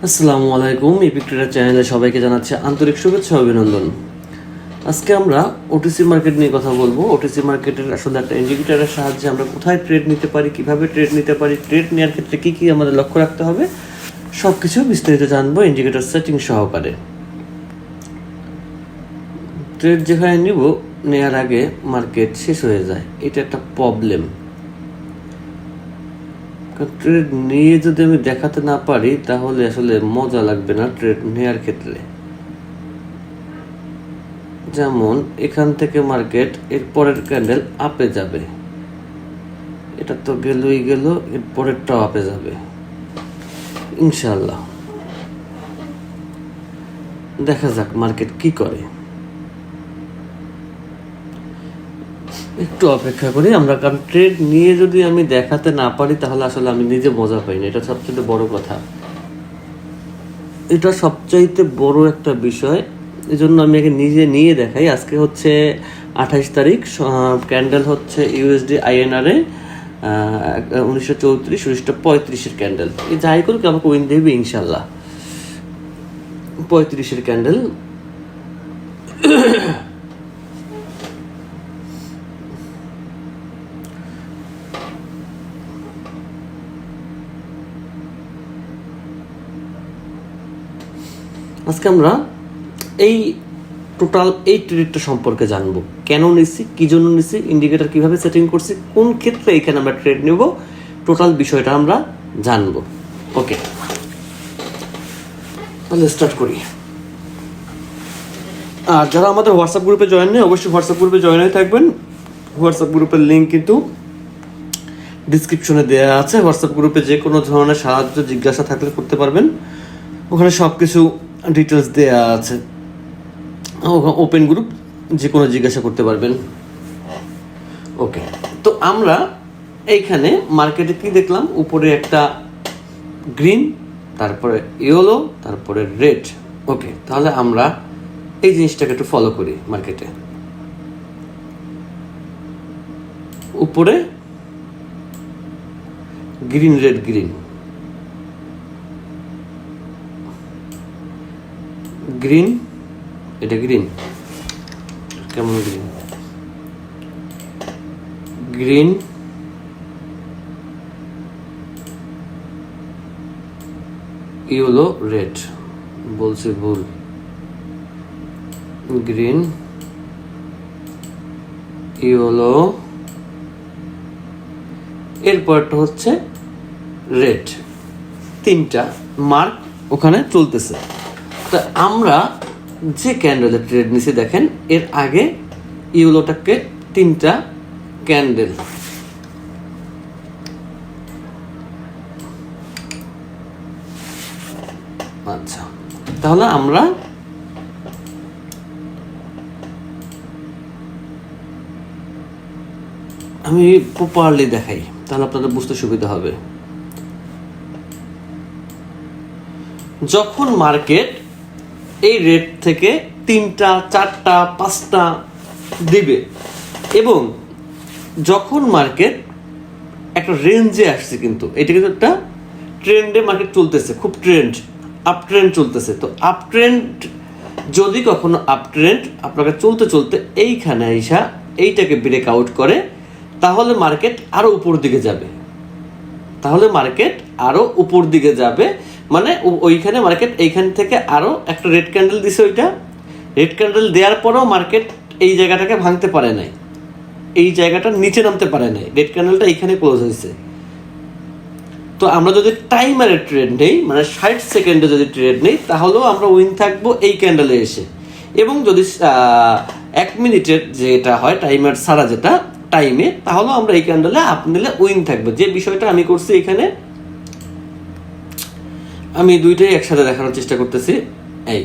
আসসালামু আলাইকুম। Epic tedder চ্যানেলে সবাইকে জানাচ্ছি আন্তরিক শুভেচ্ছা ও অভিনন্দন। আজকে আমরা ওটিসি মার্কেট নিয়ে কথা বলবো। ওটিসি মার্কেটের আসলে একটা ইন্ডিকেটরের সাহায্যে আমরা কোথায় ট্রেড নিতে পারি, কিভাবে ট্রেড নিতে পারি, ট্রেড নেওয়ার ক্ষেত্রে কী কী আমাদের লক্ষ্য রাখতে হবে, সব কিছু বিস্তারিত জানবো ইন্ডিকেটর সেটিং সহকারে। ট্রেড যেখানে নিব, নেওয়ার আগে মার্কেট শেষ হয়ে যায়, এটা একটা প্রবলেম। ট্রেড নিয়ে যদি আমি দেখাতে না পারি তাহলে আসলে মজা লাগবে না ট্রেড নেওয়ার ক্ষেত্রে। যেমন এখান থেকে মার্কেট এর পরের ক্যান্ডেল আপে যাবে, এটা তো গেলই গেল, এর পরেরটাও আপে যাবে ইনশাল্লাহ। দেখা যাক মার্কেট কি করে, একটু অপেক্ষা করি আমরা। কারণ ট্রেড নিয়ে যদি আমি দেখাতে না পারি তাহলে আসলে আমি নিজে মজা পাই না, এটা সবচেয়ে বড় কথা, এটা সবচাইতে বড় একটা বিষয়। এই জন্য আমি আগে নিজে নিয়ে দেখাই। আজকে হচ্ছে 28 তারিখ, ক্যান্ডেল হচ্ছে ইউএসডি আইএনআরে 1934 1935-এর ক্যান্ডেল। এই যাই করুক আমাকে উইন দেবে ইনশাল্লাহ। 35-এর ক্যান্ডেল, আজকে আমরা এই টোটাল এই ট্রেডটা সম্পর্কে জানবো, কেন নিচ্ছি, কী জন্য নিচ্ছি, ইন্ডিকেটর কীভাবে সেটিং করছি, কোন ক্ষেত্রে এখানে আমরা ট্রেড নেব, টোটাল বিষয়টা আমরা জানবো। ওকে, তাহলে স্টার্ট করি। আর যারা আমাদের হোয়াটসঅ্যাপ গ্রুপে জয়েন নেই, অবশ্যই হোয়াটসঅ্যাপ গ্রুপে জয়েন হয়ে থাকবেন। হোয়াটসঅ্যাপ গ্রুপের লিঙ্ক কিন্তু ডিসক্রিপশনে দেওয়া আছে। হোয়াটসঅ্যাপ গ্রুপে যে কোনো ধরনের সাহায্য জিজ্ঞাসা থাকলে করতে পারবেন, ওখানে সব কিছু ডিটেলস দেওয়া আছে। ওপেন গ্রুপ, যে কোনো জিজ্ঞাসা করতে পারবেন। ওকে, তো আমরা এইখানে মার্কেটে কি দেখলাম, উপরে একটা গ্রিন, তারপরে ইয়েলো, তারপরে রেড। ওকে, তাহলে আমরা এই জিনিসটাকে একটু ফলো করি। মার্কেটে উপরে গ্রিন, রেড, গ্রিন, গ্রিন, এটা গ্রিন, কেমন গ্রিন, গ্রিন, ইয়েলো, রেড, বলছি ভুল, গ্রিন, ইয়েলো, এরপরটা হচ্ছে রেড। তিনটা মার্ক ওখানে চলতেছে। তা আমরা যে ক্যান্ডেলের ট্রেড নিচে দেখেন, এর আগে ইউলোটাকে তিনটা ক্যান্ডেল, আচ্ছা, তাহলে আমরা আমি প্রপারলি দেখাই, তাহলে আপনাদের বুঝতে সুবিধা হবে। যখন মার্কেট এই রেট থেকে তিনটা, চারটা, পাঁচটা দিবে, এবং যখন মার্কেট একটা রেঞ্জে আসছে, কিন্তু এটা কিন্তু একটা ট্রেন্ডে মার্কেট চলতেছে, খুব ট্রেন্ড, আপ ট্রেন্ড চলতেছে। তো আপ ট্রেন্ড যদি কখনো আপ ট্রেন্ড আপনাকে চলতে চলতে এইখানে আইসা এইটাকে ব্রেক আউট করে, তাহলে মার্কেট আরো উপর দিকে যাবে, তাহলে মার্কেট আরো উপর দিকে যাবে। মানে ওইখানে মার্কেট এইখান থেকে আরো একটা রেড ক্যান্ডেল দিছে, ওইটা রেড ক্যান্ডেল দেওয়ার পরেও মার্কেট এই জায়গাটাকে ভাঙতে পারে নাই, এই জায়গাটা নিচে নামতে পারে নাই, রেড ক্যান্ডেলটা এইখানে ক্লোজ হয়েছে। তো আমরা যদি টাইমারের ট্রেড নেই, মানে 60 সেকেন্ডে যদি ট্রেড নেই, তাহলেও আমরা উইন থাকবো এই ক্যান্ডেলে এসে। এবং যদি 1 মিনিটের যেটা হয় টাইমার ছাড়া, যেটা টাইমে, তাহলেও আমরা এই ক্যান্ডেলে আপ নিলে উইন থাকবে। যে বিষয়টা আমি করছি এখানে, আমি দুইটাই একসাথে দেখানোর চেষ্টা করতেছি। এই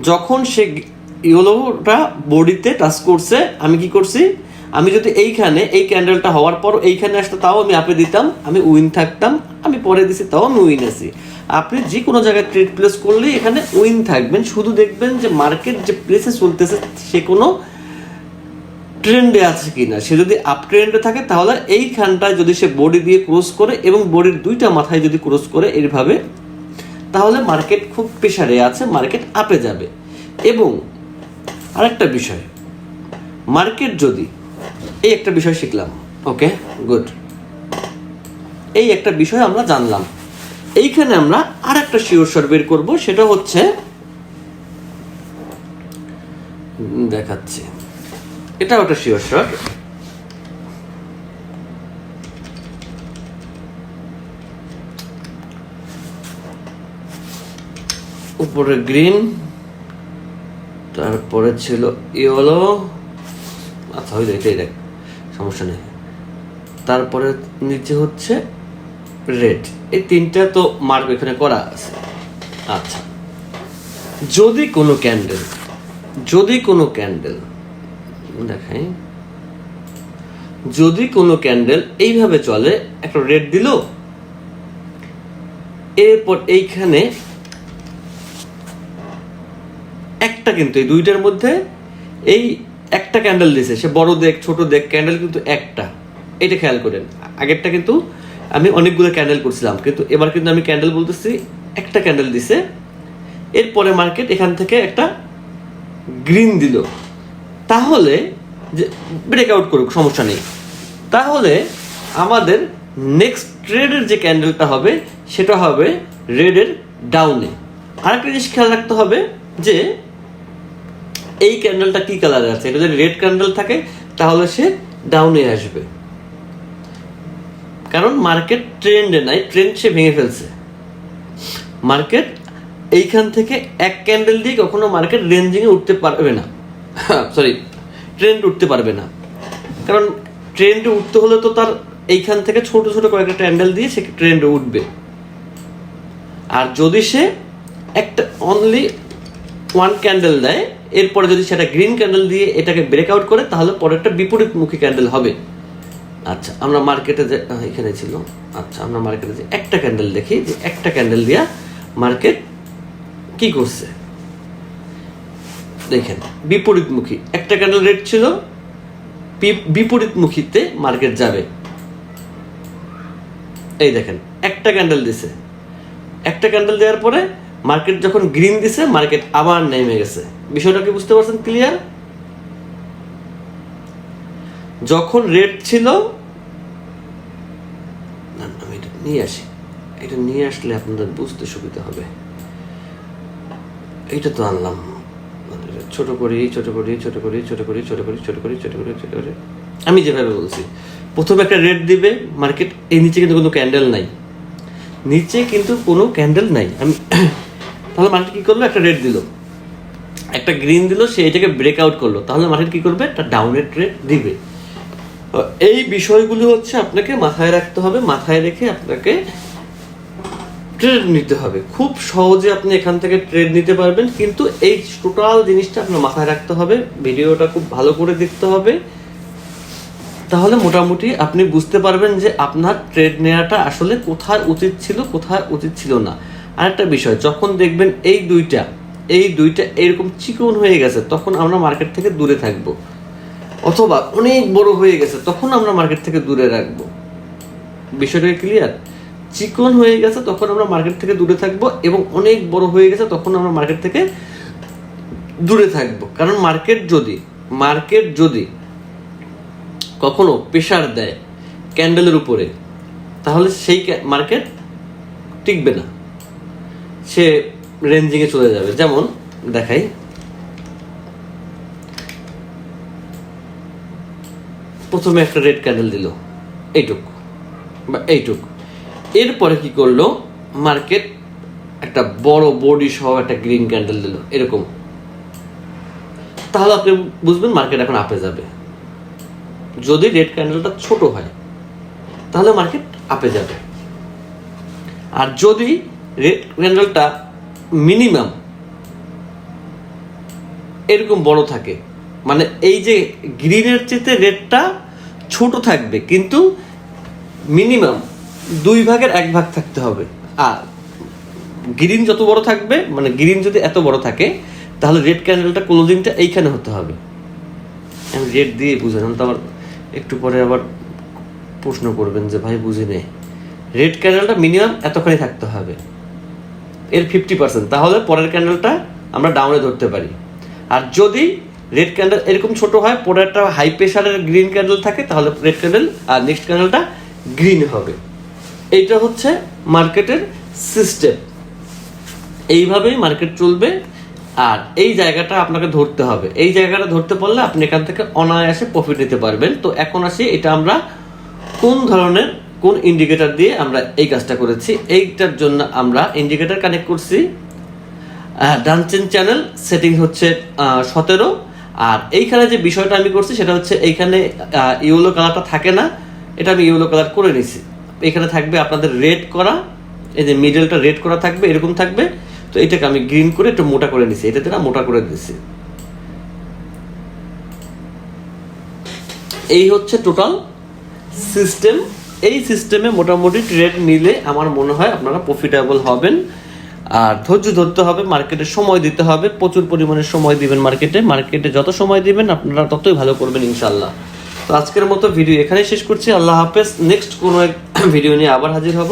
যখন সে ইয়েলোটা বডিতে টাচ করছে, আমি কি করছি, আমি যদি এইখানে এই ক্যান্ডেলটা হওয়ার পর এইখানে আসতো, তাও আমি আপে দিতাম, আমি উইন থাকতাম। আমি পরে দিছি, তাও আমি উইন আছি। আপনি যে কোনো জায়গায় ট্রেড প্লেস করলে এখানে উইন থাকবেন। শুধু দেখবেন যে মার্কেট যে প্লেসে চলতেছে সে কোনো ট্রেন্ডে আছে কিনা। সে যদি আপ ট্রেন্ডে থাকে তাহলে এইখানটায় যদি সে বডি দিয়ে ক্রস করে এবং বডির দুইটা মাথায় যদি ক্রস করে এইভাবে, তাহলে মার্কেট খুব প্রেসারে আছে, মার্কেট আপে যাবে। এবং আরেকটা বিষয়, মার্কেট যদি, এই একটা বিষয় শিখলাম, ওকে গুড, এই একটা বিষয় আমরা জানলাম। এইখানে আমরা আর একটা শিওর শট বের করবো, সেটা হচ্ছে দেখাচ্ছি, এটাও একটা শিওর শট। উপরে গ্রিন, তারপরে ছিল ইয়েলো, আচ্ছা হয়ে যায়, এটাই দেখ, সমস্যা নেই। তারপরে নিচে হচ্ছে রেড, এই তিনটা তো মার্ক এখানে করা আছে। আচ্ছা, যদি কোনো ক্যান্ডেল দেখাই, যদি কোনো ক্যান্ডেল এইভাবে চলে, একটা রেড দিল, এরপর এইখানে একটা, কিন্তু এই দুইটার মধ্যে এই একটা ক্যান্ডেল দিছে, সে বড় দেখ ছোট দেখ, ক্যান্ডেল কিন্তু একটা, এটা খেয়াল করেন। আগেরটা কিন্তু আমি অনেকগুলো ক্যান্ডেল করছিলাম, কিন্তু এবার কিন্তু আমি ক্যান্ডেল বলতেছি একটা ক্যান্ডেল দিছে। এরপরে মার্কেট এখান থেকে একটা গ্রিন দিল, তাহলে যে ব্রেকআউট করুক সমস্যা নেই, তাহলে আমাদের নেক্সট ট্রেডের যে ক্যান্ডেলটা হবে সেটা হবে রেডের ডাউনে। আরেকটা জিনিস খেয়াল রাখতে হবে যে এই ক্যান্ডেলটা কি কালারে আছে, এটা যদি রেড ক্যান্ডেল থাকে তাহলে সে ডাউনে আসবে, কারণ মার্কেট ট্রেন্ডে নাই, ট্রেন্ড সে ভেঙে ফেলছে। মার্কেট এইখান থেকে এক ক্যান্ডেল দিয়ে কখনো মার্কেট রেঞ্জিংয়ে উঠতে পারবে না, সরি ট্রেন্ড উঠতে পারবে না, কারণ ট্রেন্ডে উঠতে হলে তো তার এইখান থেকে ছোট ছোট কয়েকটা ক্যান্ডেল দিয়ে সে ট্রেন্ডে উঠবে। আর যদি সে একটা অনলি ওয়ান ক্যান্ডেল দেয়, এরপরে যদি সেটা গ্রিন ক্যান্ডেল দিয়ে এটাকে ব্রেকআউট করে, তাহলে পরে একটা বিপরীতমুখী ক্যান্ডেল হবে। আচ্ছা, আমরা মার্কেটে যে এখানে ছিল, আচ্ছা আমরা মার্কেটে যে একটা ক্যান্ডেল দেখি, যে একটা ক্যান্ডেল দিয়া মার্কেট কি করছে দেখেন, বিপরীতমুখী একটা ক্যান্ডেল রেড ছিল, বিপরীতমুখীতে মার্কেট যাবে। এই দেখেন একটা ক্যান্ডেল দিছে, একটা ক্যান্ডেল দেওয়ার পরে মার্কেট যখন গ্রিন দিছে, মার্কেট আবার নেমে গেছে। বিষয়টা কি বুঝতে পারছেন ক্লিয়ার? যখন রেড ছিল, আমি এটা নিয়ে আসি, এটা নিয়ে আসলে আপনাদের বুঝতে সুবিধা হবে। এইটা তো আনলাম, ছোট করি ছোট করি ছোট করি ছোট করি ছোট করি ছোট করি ছোট করি ছোট করি, আমি যেভাবে বলছি। প্রথমে একটা রেড দিবে মার্কেট, এই নিচে কিন্তু কোনো ক্যান্ডেল নাই, নিচে কিন্তু কোনো ক্যান্ডেল নাই। আমি তাহলে মার্কেট কি করলো, একটা রেড দিল, একটা গ্রিন দিল, সে এটাকে ব্রেকআউট করলো, তাহলে মার্কেট কি করবে, একটা ডাউনের ট্রেড দিবে। এই বিষয়গুলো হচ্ছে আপনাকে মাথায় রাখতে হবে, মাথায় রেখে আপনাকে ট্রেড নিতে হবে। খুব সহজে আপনি এখান থেকে ট্রেড নিতে পারবেন, কিন্তু এই টোটাল জিনিসটা আপনার মাথায় রাখতে হবে, ভিডিওটা খুব ভালো করে দেখতে হবে, তাহলে মোটামুটি আপনি বুঝতে পারবেন যে আপনার ট্রেড নেওয়াটা আসলে কোথায় উচিত ছিল, কোথায় উচিত ছিল না। আরেকটা বিষয়, যখন দেখবেন এই দুইটা এরকম চিকন হয়ে গেছে, তখন আমরা মার্কেট থেকে দূরে থাকবো, অথবা অনেক বড় হয়ে গেছে, তখন আমরা মার্কেট থেকে দূরে রাখবো। বিষয়টা ক্লিয়ার? চিকন হয়ে গেছে তখন আমরা মার্কেট থেকে দূরে থাকবো, এবং অনেক বড় হয়ে গেছে তখন আমরা মার্কেট থেকে দূরে থাকবো। কারণ মার্কেট যদি কখনো প্রেসার দেয় ক্যান্ডেলের উপরে, তাহলে সেই মার্কেট টিকবে না, সে রেঞ্জিংয়ে চলে যাবে। যেমন দেখাই, প্রথমে একটা রেড ক্যান্ডেল দিল এইটুক, এরপরে কি করলো, মার্কেট একটা বড় বডি সহ একটা গ্রিন ক্যান্ডেল দিল এরকম, তাহলে আপনি বুঝবেন মার্কেট এখন আপে যাবে। যদি রেড ক্যান্ডেলটা ছোট হয় তাহলে মার্কেট আপে যাবে, আর যদি রেড ক্যান্ডেলটা মিনিমাম এরকম বড় থাকে, মানে এই যে গ্রিনের চেয়ে রেডটা ছোট থাকবে, কিন্তু মিনিমাম 2/1 থাকতে হবে। আর গ্রিন যত বড় থাকবে, মানে গ্রিন যদি এত বড় থাকে, তাহলে রেড ক্যান্ডেলটা ক্লোজিংটা এইখানে হতে হবে। আমি রেড দিয়ে বুঝলাম, তো আবার একটু পরে আবার প্রশ্ন করবেন যে ভাই বুঝি নেই, রেড ক্যান্ডেলটা মিনিমাম এতখানি থাকতে হবে, এর 50%, তাহলে পরের ক্যান্ডেলটা আমরা ডাউনে ধরতে পারি। আর যদি রেড ক্যান্ডেল এরকম ছোট হয়, পরেরটা হাই প্রেশারের গ্রিন ক্যান্ডেল থাকে, তাহলে রেড ক্যান্ডেল আর নেক্সট ক্যান্ডেলটা গ্রিন হবে। এইটা হচ্ছে মার্কেটের সিস্টেম, এইভাবেই মার্কেট চলবে। আর এই জায়গাটা আপনাকে ধরতে হবে, এই জায়গাটা ধরতে পারলে আপনি এখান থেকে অনায়াসে প্রফিট নিতে পারবেন। তো এখন আসি, এটা আমরা কোন ধরনের কোন ইন্ডিকেটর দিয়ে আমরা এই কাজটা করেছি। এইটার জন্য আমরা ইন্ডিকেটর কানেক্ট করছি, ডান চেন চ্যানেল সেটিং হচ্ছে 17। আর এইখানে যে বিষয়টা আমি করছি সেটা হচ্ছে এইখানে ইয়েলো কালারটা থাকে না, এটা আমি ইয়েলো কালার করে নিছি। এখানে থাকবে আপনাদের রেড করা, এই যে মিডলটা রেড করা থাকবে, এরকম থাকবে। তো এটাকে আমি গ্রিন করে একটু মোটা করে নিছি, এটাতে না মোটা করে দিচ্ছি। এই হচ্ছে টোটাল সিস্টেম। এই সিস্টেমে মোটামুটি ট্রেড নিলে আমার মনে হয় আপনারা প্রফিটেবল হবেন। আর ধৈর্য ধরতে হবে, মার্কেটে সময় দিতে হবে, প্রচুর পরিমাণে সময় দিবেন মার্কেটে যত সময় দিবেন আপনারা ততই ভালো করবেন ইনশাল্লাহ। তো আজকের মতো ভিডিও এখানেই শেষ করছি। আল্লাহ হাফেজ। নেক্সট কোনো এক ভিডিও নিয়ে আবার হাজির হব।